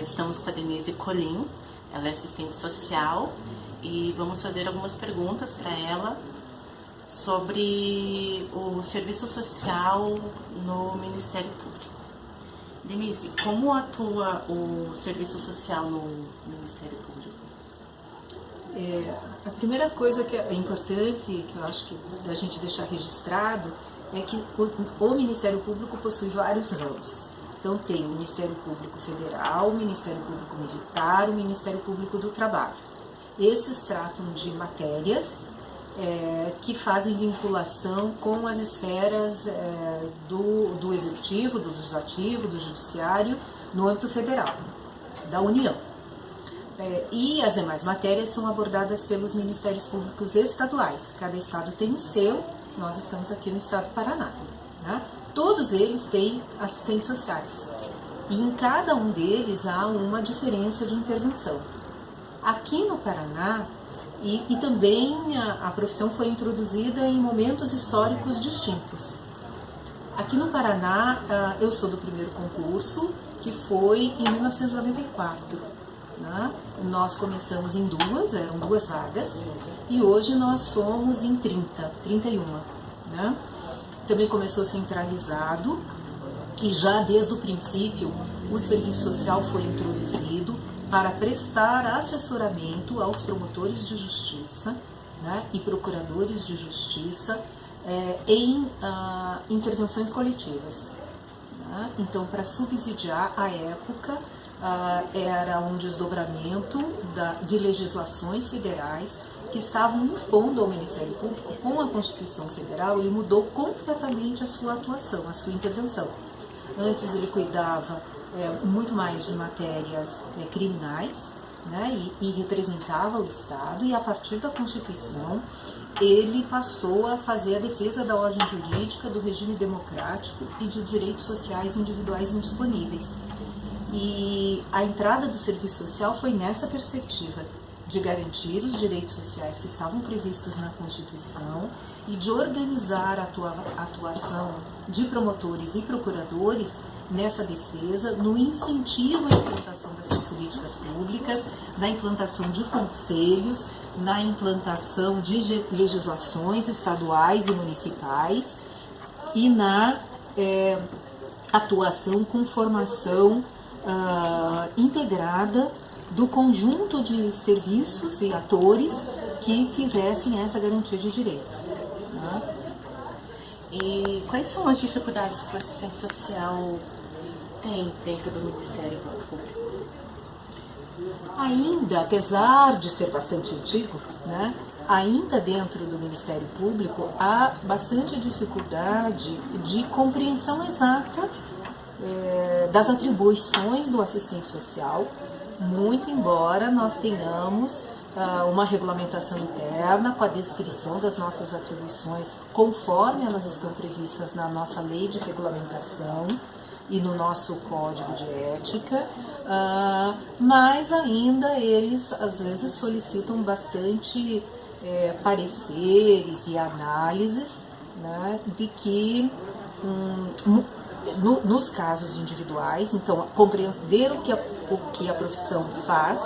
Estamos com a Denise Colim, ela é assistente social e vamos fazer algumas perguntas para ela sobre o serviço social no Ministério Público. Denise, como atua o serviço social no Ministério Público? A primeira coisa que é importante, que eu acho que a gente deixar registrado, é que o Ministério Público possui vários ramos. Então tem o Ministério Público Federal, o Ministério Público Militar, o Ministério Público do Trabalho. Esses tratam de matérias que fazem vinculação com as esferas do Executivo, do Legislativo, do Judiciário, no âmbito federal, da União. E as demais matérias são abordadas pelos Ministérios Públicos estaduais. Cada estado tem o seu, nós estamos aqui no estado do Paraná, né? Todos eles têm assistentes sociais e em cada um deles há uma diferença de intervenção. Aqui no Paraná, e também a profissão foi introduzida em momentos históricos distintos. Aqui no Paraná, eu sou do primeiro concurso, que foi em 1994. Né? Nós começamos em eram duas vagas, e hoje nós somos em 31. Né? Também começou centralizado, e já desde o princípio o serviço social foi introduzido para prestar assessoramento aos promotores de justiça, né, e procuradores de justiça em intervenções coletivas. Né? Então, para subsidiar, à época, era um desdobramento de legislações federais que estavam impondo ao Ministério Público. Com a Constituição Federal, ele mudou completamente a sua atuação, a sua intervenção. Antes ele cuidava muito mais de matérias criminais, né, e representava o Estado, e a partir da Constituição ele passou a fazer a defesa da ordem jurídica, do regime democrático e de direitos sociais individuais indisponíveis. E a entrada do serviço social foi nessa perspectiva, de garantir os direitos sociais que estavam previstos na Constituição e de organizar a atuação de promotores e procuradores nessa defesa, no incentivo à implantação dessas políticas públicas, na implantação de conselhos, na implantação de legislações estaduais e municipais e na atuação com formação integrada do conjunto de serviços e atores que fizessem essa garantia de direitos. Né? E quais são as dificuldades que o assistente social tem dentro do Ministério Público? Ainda, apesar de ser bastante antigo, né, ainda dentro do Ministério Público há bastante dificuldade de compreensão exata das atribuições do assistente social, muito embora nós tenhamos uma regulamentação interna com a descrição das nossas atribuições conforme elas estão previstas na nossa lei de regulamentação e no nosso código de ética, mas ainda eles às vezes solicitam bastante pareceres e análises, né, de que nos casos individuais, então compreender o que a profissão faz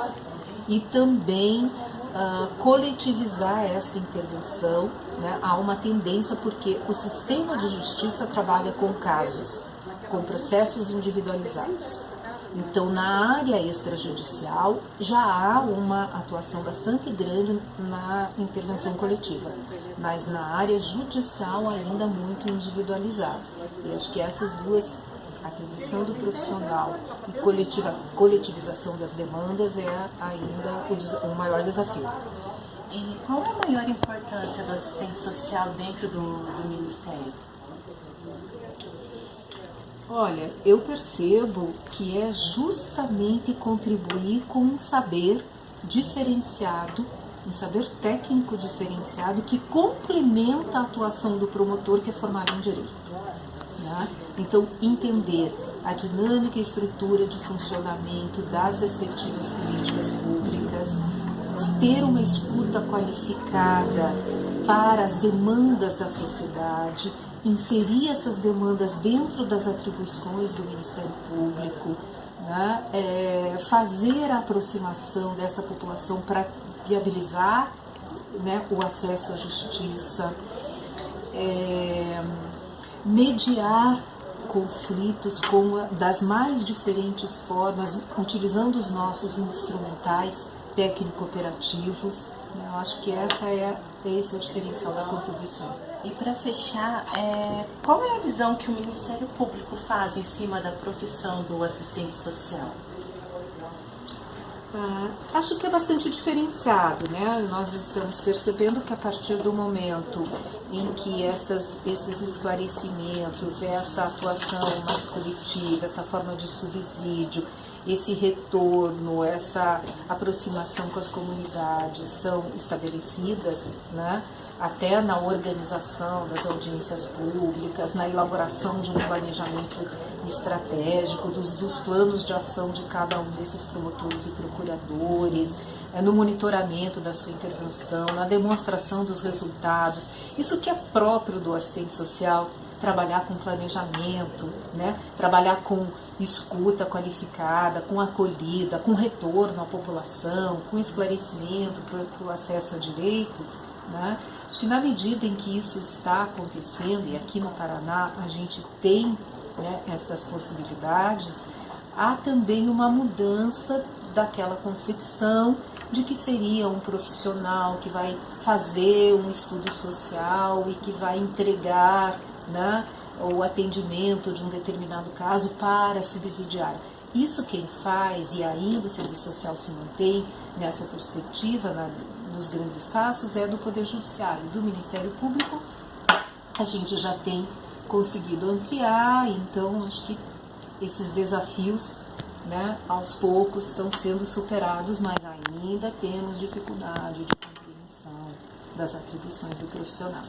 e também coletivizar esta intervenção, né? Há uma tendência porque o sistema de justiça trabalha com casos, com processos individualizados. Então, na área extrajudicial já há uma atuação bastante grande na intervenção coletiva, mas na área judicial ainda muito individualizado. E acho que essas duas, a atribuição do profissional e coletivização das demandas, é ainda o maior desafio. E qual é a maior importância do assistente social dentro do Ministério? Olha, eu percebo que é justamente contribuir com um saber diferenciado, um saber técnico diferenciado que complementa a atuação do promotor que é formado em direito. Né? Então, entender a dinâmica e estrutura de funcionamento das respectivas políticas públicas, ter uma escuta qualificada para as demandas da sociedade, inserir essas demandas dentro das atribuições do Ministério Público, né, fazer a aproximação desta população para viabilizar, né, o acesso à justiça, mediar conflitos das mais diferentes formas, utilizando os nossos instrumentais técnico-operativos. Eu acho que esse é o diferencial da contribuição. E para fechar, qual é a visão que o Ministério Público faz em cima da profissão do assistente social? Acho que é bastante diferenciado, né? Nós estamos percebendo que a partir do momento em que esses esclarecimentos, essa atuação mais coletiva, essa forma de subsídio, esse retorno, essa aproximação com as comunidades são estabelecidas, né? Até na organização das audiências públicas, na elaboração de um planejamento estratégico, dos planos de ação de cada um desses promotores e procuradores, no monitoramento da sua intervenção, na demonstração dos resultados. Isso que é próprio do assistente social, trabalhar com planejamento, né? Trabalhar com escuta qualificada, com acolhida, com retorno à população, com esclarecimento para o acesso a direitos, né? Acho que na medida em que isso está acontecendo, e aqui no Paraná a gente tem, né, essas possibilidades, há também uma mudança daquela concepção de que seria um profissional que vai fazer um estudo social e que vai entregar, né, o atendimento de um determinado caso para subsidiar. Isso quem faz, e ainda o serviço social se mantém nessa perspectiva, nos grandes espaços, é do Poder Judiciário. Do Ministério Público, a gente já tem conseguido ampliar, então acho que esses desafios, né, aos poucos estão sendo superados, mas ainda temos dificuldade de compreensão das atribuições do profissional.